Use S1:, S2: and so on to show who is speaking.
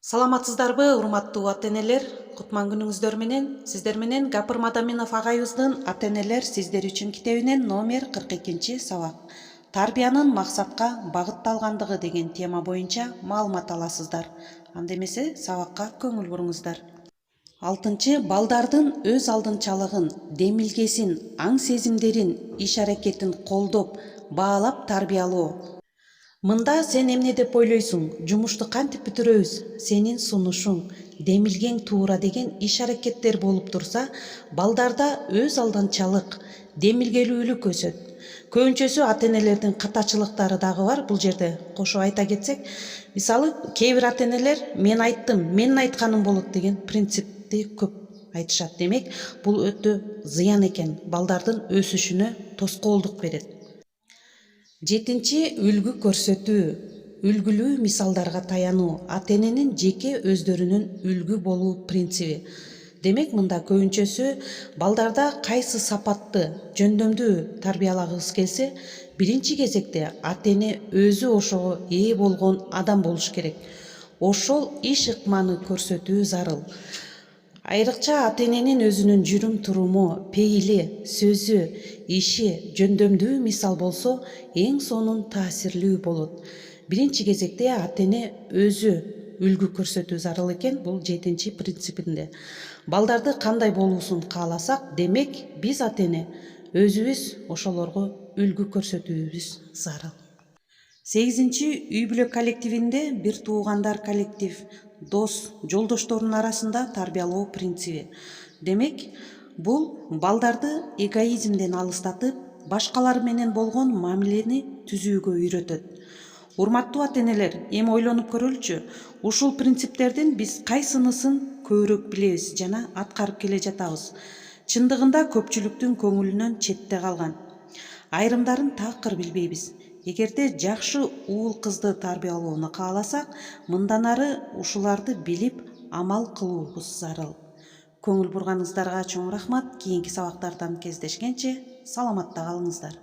S1: Саламатсыздарбы, урматтуу ата-энелер? Кутман күнүңүздөр менен сиздер менен Г.Мадаминов агайыбыздын Ата-энелер сиздер үчүн китебинен номер 42 сабак. Тарбиянын максатка багытталгандыгы деген тема боюнча маалымат аласыздар. Анда эмесе сабакка көңүл буруңуздар. 6. Балдардын өз алдынчалыгын, демилгесин, аң сезимдерин, иш аракетин колдоп, баалап тарбиялоо. Мында сен эмне деп ойлойсуң, жумушту кантип бүтүрөбүз, сенин сунушуң, демилгең туура деген иш аракеттер болуп турса, балдарда өз алдынчалык, демилгелүүлүк өсөт. Көбүнчөсү ата-энелердин катачылыктары дагы бар бул жерде. Кошо айта кетсек, мисалы кээ бир ата-энелер мен айттым, менин айтканым болот деген принципти көп айтышат. Демек, бул өтө зыян экен, балдардын өсүшүнө тоскоолдук берет. 7. Үлгү көрсөтүү. Үлгүлүү мисалдарга таянуу, ата-эненин жеке өздөрүнүн үлгү болуу принциби. Демек, мында көбүнчөсү балдарда кайсы сапатты, жөндөмдүү тарбиялагыбыз келсе, биринчи кезекте ата-эне өзү ошого ээ болгон адам болуш керек. Ошол иш ыкманы көрсөтүү зарыл. Айрыкча ата-эненин өзүнүн жүрүм-туруму, пейили, сөзү, иши жөндөмдүү мисал болсо, эң сонун таасирлүү болот. Биринчи кезекте ата-эне өзү үлгү көрсөтүү зарыл экен, бул 7 принципинде. Балдарды кандай болуусун кааласак, демек биз ата-эне өзүбүз ошолорго үлгү көрсөтүүбүз зарыл. 8. Үй-бүлө коллективинде бир туугандар коллектив, дос, жолдоштордун арасында тарбиялоо принциби. Демек, бул балдарды эгоизмден алыстатып, башкалар менен болгон мамилени түзүүгө үйрөтөт. Урматтуу ата-энелер, эми ойлонуп көрөлүчү, ушул принциптердин биз кайсынысын көбүрөөк билебиз жана аткарып келе жатабыз? Чындыгында көпчүлүктүн көңүлүнөн четте калган. Айрымдарын такыр билбейбиз. Эгерде жакшы уул кызды тарбиялоону кааласак, мындан ары ушуларды билип, амал кылуубуз зарыл. Көңүл бурганыңыздарга чоң рахмат. Кийинки сабактардан кездешкенче саламатта калыңыздар.